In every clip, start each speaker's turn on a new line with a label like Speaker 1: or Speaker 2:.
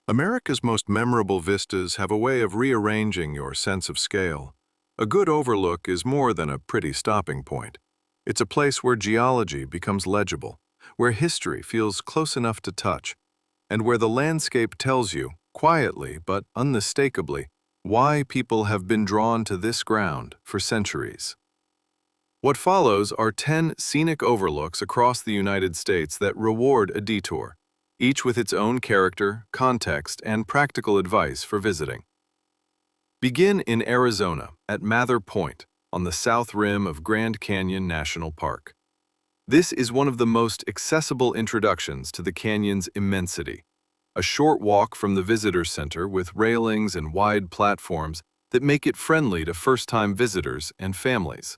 Speaker 1: America's most memorable vistas have a way of rearranging your sense of scale. A good overlook is more than a pretty stopping point. It's a place where geology becomes legible, where history feels close enough to touch, and where the landscape tells you, quietly but unmistakably, why people have been drawn to this ground for centuries. What follows are 10 scenic overlooks across the United States that reward a detour, each with its own character, context, and practical advice for visiting. Begin in Arizona at Mather Point on the south rim of Grand Canyon National Park. This is one of the most accessible introductions to the canyon's immensity. A short walk from the visitor center with railings and wide platforms that make it friendly to first-time visitors and families.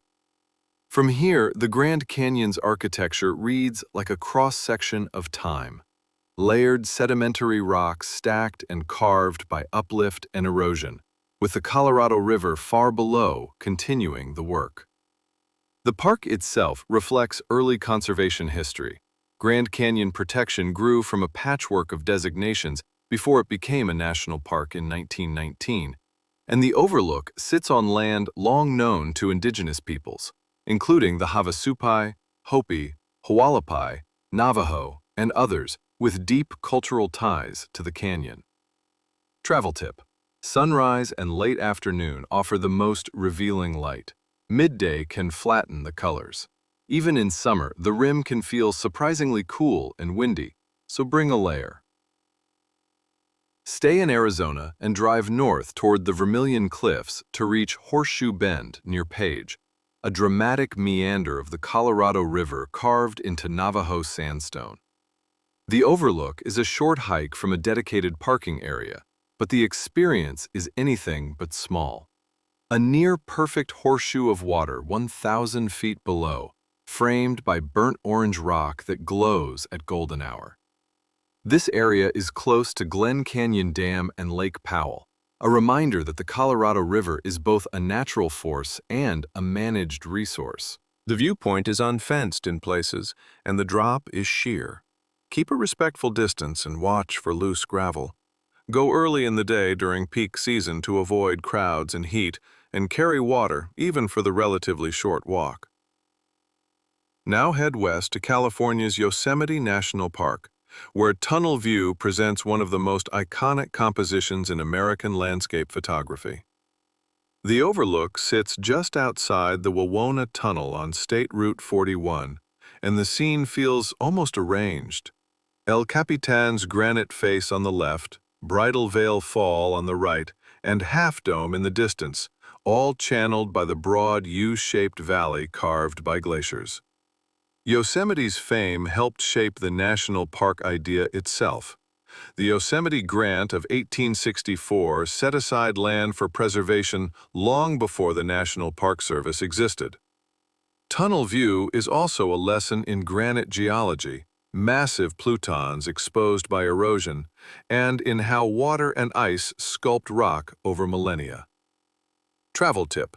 Speaker 1: From here, the Grand Canyon's architecture reads like a cross-section of time. Layered sedimentary rocks stacked and carved by uplift and erosion, with the Colorado River far below continuing the work. The park itself reflects early conservation history. Grand Canyon protection grew from a patchwork of designations before it became a national park in 1919, and the Overlook sits on land long known to Indigenous peoples, including the Havasupai, Hopi, Hualapai, Navajo, and others, with deep cultural ties to the canyon. Travel tip: sunrise and late afternoon offer the most revealing light. Midday can flatten the colors. Even in summer, the rim can feel surprisingly cool and windy, so bring a layer. Stay in Arizona and drive north toward the Vermilion Cliffs to reach Horseshoe Bend near Page, a dramatic meander of the Colorado River carved into Navajo Sandstone. The Overlook is a short hike from a dedicated parking area, but the experience is anything but small. A near-perfect horseshoe of water 1,000 feet below, framed by burnt orange rock that glows at golden hour. This area is close to Glen Canyon Dam and Lake Powell, a reminder that the Colorado River is both a natural force and a managed resource. The viewpoint is unfenced in places, and the drop is sheer. Keep a respectful distance and watch for loose gravel. Go early in the day during peak season to avoid crowds and heat, and carry water even for the relatively short walk. Now head west to California's Yosemite National Park, where Tunnel View presents one of the most iconic compositions in American landscape photography. The Overlook sits just outside the Wawona Tunnel on State Route 41, and the scene feels almost arranged. El Capitan's granite face on the left, Bridal Veil Fall on the right, and Half Dome in the distance, all channeled by the broad U-shaped valley carved by glaciers. Yosemite's fame helped shape the national park idea itself. The Yosemite Grant of 1864 set aside land for preservation long before the National Park Service existed. Tunnel View is also a lesson in granite geology, massive plutons exposed by erosion, and in how water and ice sculpt rock over millennia. Travel tip: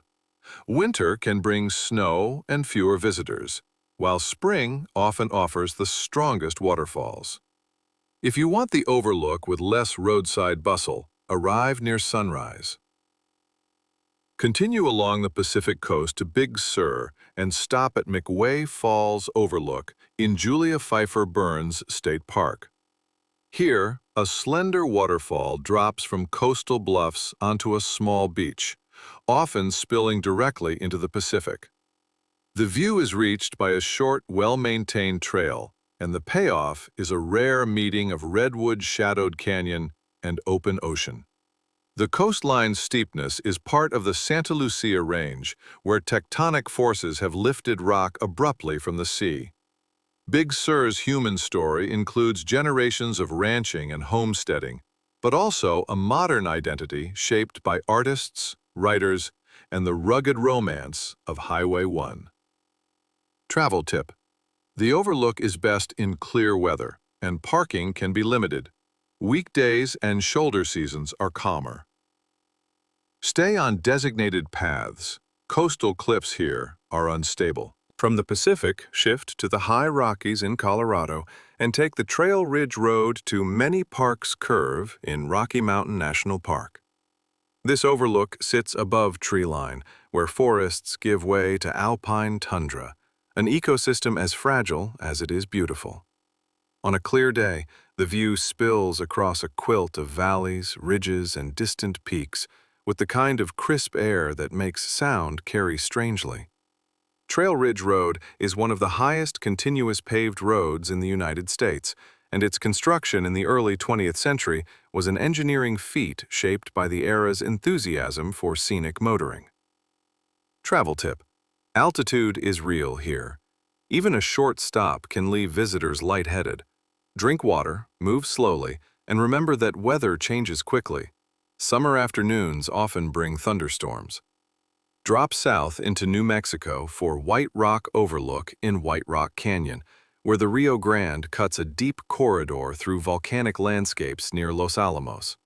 Speaker 1: winter can bring snow and fewer visitors, while spring often offers the strongest waterfalls. If you want the Overlook with less roadside bustle, arrive near sunrise. Continue along the Pacific coast to Big Sur and stop at McWay Falls Overlook in Julia Pfeiffer Burns State Park. Here, a slender waterfall drops from coastal bluffs onto a small beach, often spilling directly into the Pacific. The view is reached by a short, well-maintained trail, and the payoff is a rare meeting of redwood-shadowed canyon and open ocean. The coastline's steepness is part of the Santa Lucia Range, where tectonic forces have lifted rock abruptly from the sea. Big Sur's human story includes generations of ranching and homesteading, but also a modern identity shaped by artists, writers, and the rugged romance of Highway 1. Travel tip: the Overlook is best in clear weather, and parking can be limited. Weekdays and shoulder seasons are calmer. Stay on designated paths. Coastal cliffs here are unstable. From the Pacific, shift to the high Rockies in Colorado and take the Trail Ridge Road to Many Parks Curve in Rocky Mountain National Park. This overlook sits above treeline, where forests give way to alpine tundra, an ecosystem as fragile as it is beautiful. On a clear day, the view spills across a quilt of valleys, ridges, and distant peaks, with the kind of crisp air that makes sound carry strangely. Trail Ridge Road is one of the highest continuous paved roads in the United States, and its construction in the early 20th century was an engineering feat shaped by the era's enthusiasm for scenic motoring. Travel tip: altitude is real here. Even a short stop can leave visitors lightheaded. Drink water, move slowly, and remember that weather changes quickly. Summer afternoons often bring thunderstorms. Drop south into New Mexico for White Rock Overlook in White Rock Canyon, where the Rio Grande cuts a deep corridor through volcanic landscapes near Los Alamos.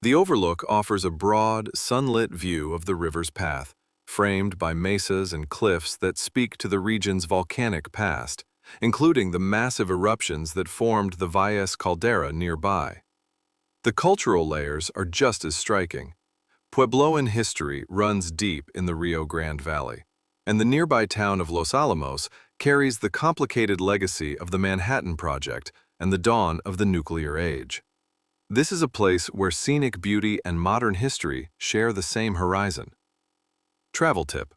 Speaker 1: The overlook offers a broad, sunlit view of the river's path, framed by mesas and cliffs that speak to the region's volcanic past, including the massive eruptions that formed the Valles caldera nearby. The cultural layers are just as striking. Puebloan history runs deep in the Rio Grande Valley, and the nearby town of Los Alamos carries the complicated legacy of the Manhattan Project and the dawn of the nuclear age. This is a place where scenic beauty and modern history share the same horizon. Travel tip: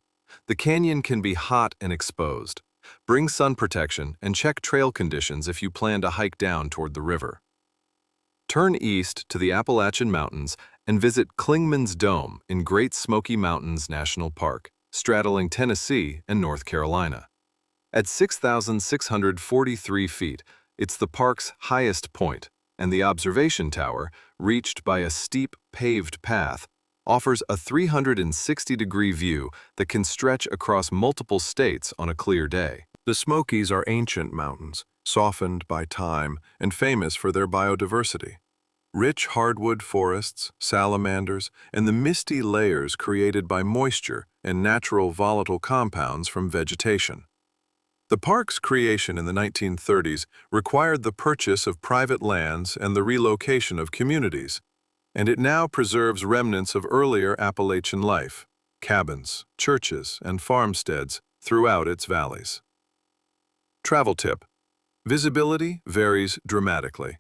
Speaker 1: the canyon can be hot and exposed. Bring sun protection and check trail conditions if you plan to hike down toward the river. Turn east to the Appalachian Mountains and visit Clingman's Dome in Great Smoky Mountains National Park, straddling Tennessee and North Carolina. At 6,643 feet, it's the park's highest point, and the observation tower, reached by a steep, paved path, offers a 360-degree view that can stretch across multiple states on a clear day. The Smokies are ancient mountains, softened by time and famous for their biodiversity. Rich hardwood forests, salamanders, and the misty layers created by moisture and natural volatile compounds from vegetation. The park's creation in the 1930s required the purchase of private lands and the relocation of communities, and it now preserves remnants of earlier Appalachian life, cabins, churches, and farmsteads throughout its valleys. Travel tip: visibility varies dramatically.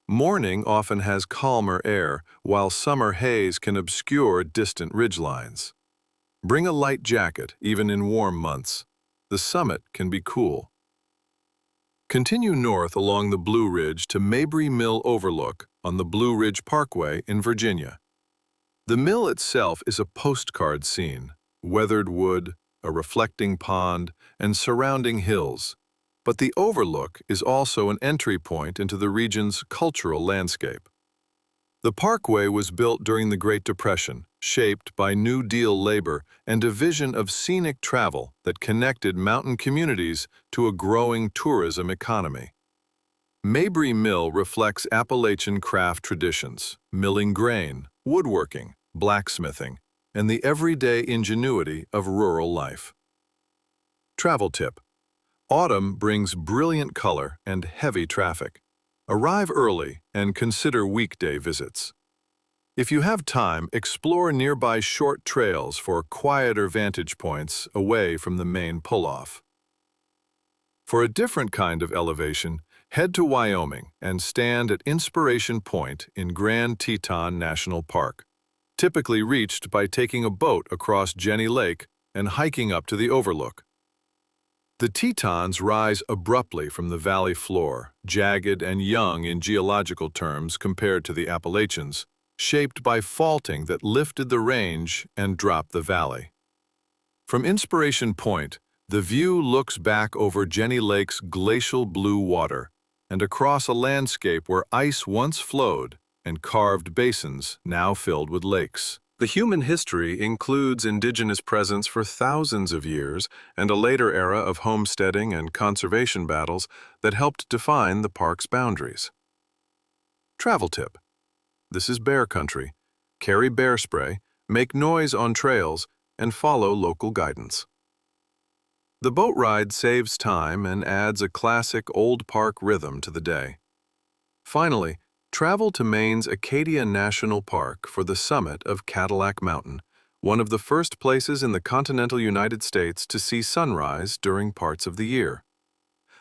Speaker 1: Morning often has calmer air, while summer haze can obscure distant ridgelines. Bring a light jacket, even in warm months. The summit can be cool. Continue north along the Blue Ridge to Maybry Mill Overlook on the Blue Ridge Parkway in Virginia. The mill itself is a postcard scene: weathered wood, a reflecting pond, and surrounding hills. But the overlook is also an entry point into the region's cultural landscape. The parkway was built during the Great Depression, shaped by New Deal labor and a vision of scenic travel that connected mountain communities to a growing tourism economy. Maybry Mill reflects Appalachian craft traditions: milling grain, woodworking, blacksmithing, and the everyday ingenuity of rural life. Travel tip: autumn brings brilliant color and heavy traffic. Arrive early and consider weekday visits. If you have time, explore nearby short trails for quieter vantage points away from the main pull-off. For a different kind of elevation, head to Wyoming and stand at Inspiration Point in Grand Teton National Park, typically reached by taking a boat across Jenny Lake and hiking up to the overlook. The Tetons rise abruptly from the valley floor, jagged and young in geological terms compared to the Appalachians, shaped by faulting that lifted the range and dropped the valley. From Inspiration Point, the view looks back over Jenny Lake's glacial blue water and across a landscape where ice once flowed and carved basins now filled with lakes. The human history includes indigenous presence for thousands of years and a later era of homesteading and conservation battles that helped define the park's boundaries. Travel tip: this is bear country. Carry bear spray, make noise on trails, and follow local guidance. The boat ride saves time and adds a classic old park rhythm to the day. Finally, travel to Maine's Acadia National Park for the summit of Cadillac Mountain, one of the first places in the continental United States to see sunrise during parts of the year.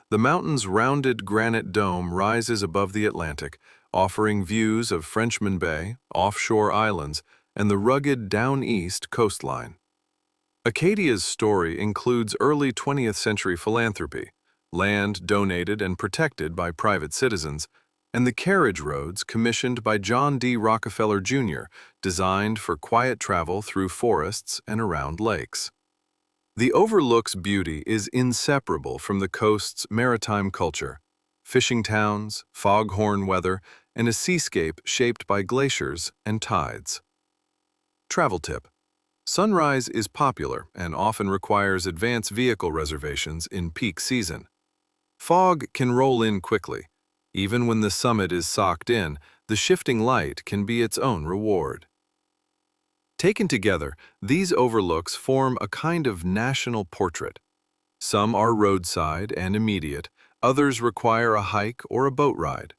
Speaker 1: The mountain's rounded granite dome rises above the Atlantic, offering views of Frenchman Bay, offshore islands, and the rugged down-east coastline. Acadia's story includes early 20th century philanthropy, land donated and protected by private citizens, and the carriage roads commissioned by John D. Rockefeller, Jr., designed for quiet travel through forests and around lakes. The Overlook's beauty is inseparable from the coast's maritime culture, fishing towns, foghorn weather, and a seascape shaped by glaciers and tides. Travel tip: sunrise is popular and often requires advance vehicle reservations in peak season. Fog can roll in quickly. Even when the summit is socked in, the shifting light can be its own reward. Taken together, these overlooks form a kind of national portrait. Some are roadside and immediate, others require a hike or a boat ride.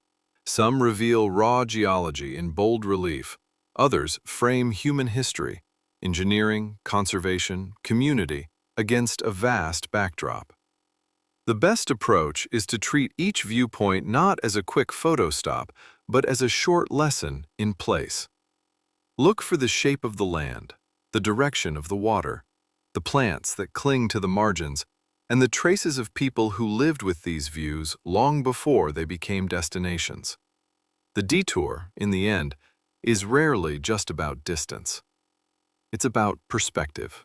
Speaker 1: Some reveal raw geology in bold relief, others frame human history, engineering, conservation, community, against a vast backdrop. The best approach is to treat each viewpoint not as a quick photo stop, but as a short lesson in place. Look for the shape of the land, the direction of the water, the plants that cling to the margins, and the traces of people who lived with these views long before they became destinations. The detour, in the end, is rarely just about distance. It's about perspective.